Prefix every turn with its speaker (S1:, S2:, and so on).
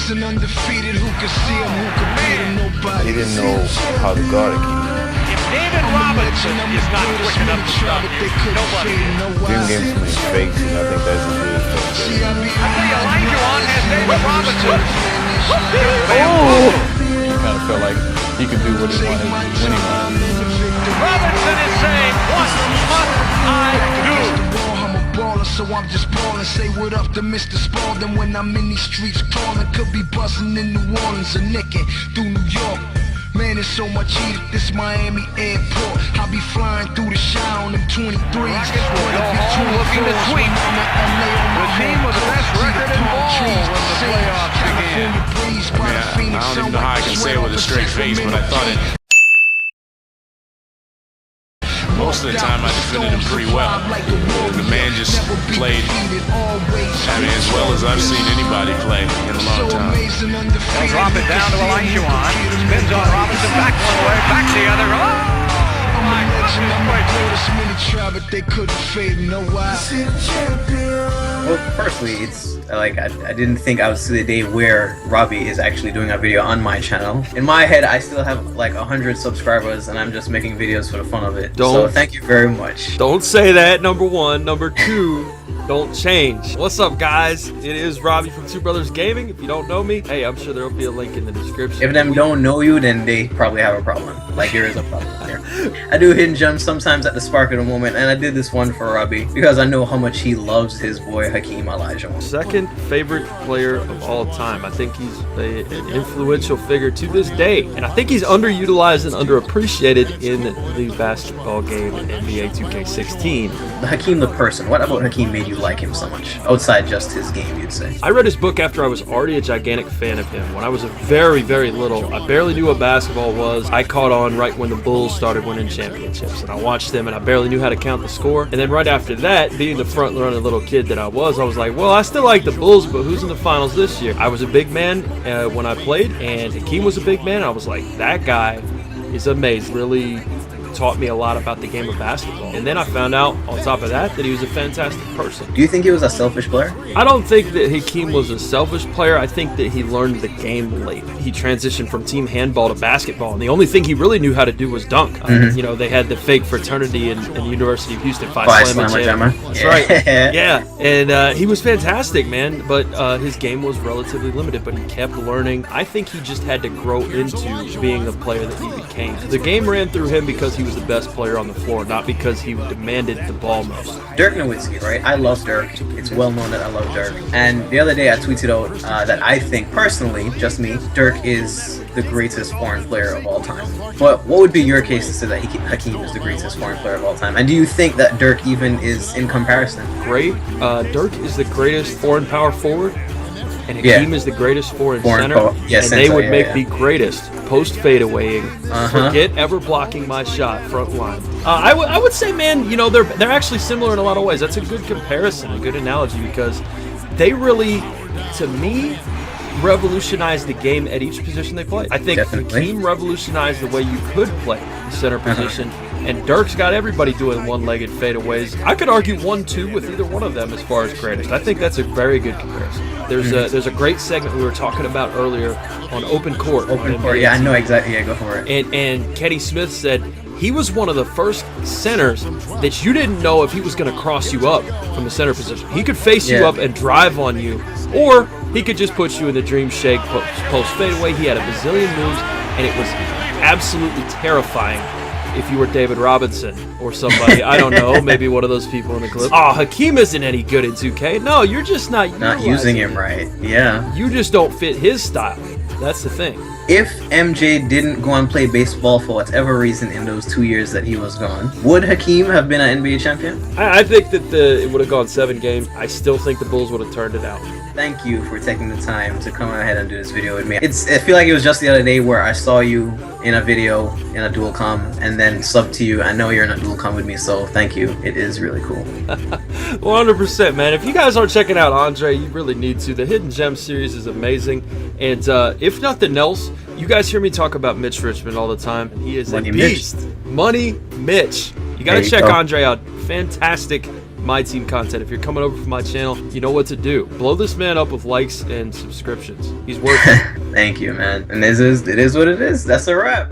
S1: amazing, undefeated. Who can see him? Who can beat him? Nobody.
S2: He didn't know how to guard a key.
S3: If David Robinson is not quick enough to stop you, nobody is.
S2: Dream games too many fakes, and I think that's the real thing.
S3: I tell you, Elijah has David Robinson.
S2: Oh! You kind of felt like he could do what he wanted when he wanted.
S3: Robinson is saying, what must I do?
S1: So I'm just ballin', say what up to Mr. Spalding. When I'm in these streets crawling, could be bustin' in New Orleans or nicking through New York. Man, there's so much heat at this Miami airport. I'll be flying through the shy on them 23s.
S3: Looking to sweep. The team with the best record in ball when the playoffs began.
S4: I don't even know how I can say it with a straight face, but I thought it. Most of the time I defended him pretty well. The man just played, as well as I've seen anybody play in a long time.
S3: They'll drop it down to Elijah. Spins on Robinson, back one way, back the other. Oh my goodness.
S1: They couldn't fade, no why.
S5: Well, firstly, it's like I didn't think I would see the day where Robbie is actually doing a video on my channel. In my head, I still have like 100 subscribers, and I'm just making videos for the fun of it. So thank you very much.
S6: Don't say that, number one. Number two, don't change. What's up, guys? It is Robbie from Two Brothers Gaming. If you don't know me, hey, I'm sure there'll be a link in the description.
S5: If them don't know you, then they probably have a problem. Like there is a problem there. I do hidden gems sometimes at the spark of the moment, and I did this one for Robbie because I know how much he loves his boy Hakeem Olajuwon.
S6: Second favorite player of all time. I think he's an influential figure to this day, and I think he's underutilized and underappreciated in the basketball game in NBA 2K16.
S5: Hakeem the person. What about Hakeem made you like him so much outside just his game, you'd say?
S6: I read his book after I was already a gigantic fan of him. When I was a very, very little, I barely knew what basketball was. I caught on right when the Bulls started winning championships, and I watched them, and I barely knew how to count the score. And then right after that, being the front-running little kid that I was like, well, I still like the Bulls, but who's in the finals this year? I was a big man when I played, and Hakeem was a big man. I was like, that guy is amazing. Really taught me a lot about the game of basketball. And then I found out, on top of that, that he was a fantastic person.
S5: Do you think he was a selfish player?
S6: I don't think that Hakeem was a selfish player. I think that he learned the game late. He transitioned from team handball to basketball, and the only thing he really knew how to do was dunk. You know, they had the fake fraternity in the University of Houston, Phi Slamma Jamma. That's right. Yeah, and he was fantastic, man, but his game was relatively limited, but he kept learning. I think he just had to grow into being the player that he became. The game ran through him because he was the best player on the floor, not because he demanded the ball most.
S5: Dirk Nowitzki, right? I love Dirk. It's well known that I love Dirk. And the other day I tweeted out that I think, personally, just me, Dirk is the greatest foreign player of all time. But what would be your case to say that Hakeem is the greatest foreign player of all time? And do you think that Dirk even is in comparison?
S6: Great. Dirk is the greatest foreign power forward, and Hakeem is the greatest foreign center, and they would make the greatest post fadeawaying. Forget ever blocking my shot front line. I would say, man, you know, they're actually similar in a lot of ways. That's a good comparison, a good analogy, because they really, to me, revolutionized the game at each position they play. I think Hakeem revolutionized the way you could play the center position, and Dirk's got everybody doing one-legged fadeaways. I could argue 1-2 with either one of them as far as greatest. I think that's a very good comparison. There's a great segment we were talking about earlier on open court.
S5: Open court, yeah, I know exactly. Yeah, go for it.
S6: And Kenny Smith said he was one of the first centers that you didn't know if he was going to cross you up from the center position. He could face you up and drive on you, or he could just put you in the dream shake post fadeaway. He had a bazillion moves, and it was absolutely terrifying if you were David Robinson or somebody. I don't know, maybe one of those people in the clip. Oh, Hakeem isn't any good in 2K. No, you're just not
S5: using him right. Yeah.
S6: You just don't fit his style. That's the thing.
S5: If MJ didn't go and play baseball for whatever reason in those 2 years that he was gone, would Hakeem have been an NBA champion?
S6: I think that it would have gone 7 games. I still think the Bulls would have turned it out.
S5: Thank you for taking the time to come ahead and do this video with me. I feel like it was just the other day where I saw you in a video in a dual comm and then sub to you. I know you're in a dual comm with me, so thank you. It is really cool.
S6: 100%, man. If you guys aren't checking out Andre, you really need to. The Hidden Gem series is amazing. And if nothing else, you guys hear me talk about Mitch Richmond all the time. He is a beast. Money Mitch. You got to check Andre out. Fantastic MyTEAM content, if you're coming over from my channel, you know what to do. Blow this man up with likes and subscriptions. He's worth it.
S5: Thank you, man. And it is what it is. That's a wrap.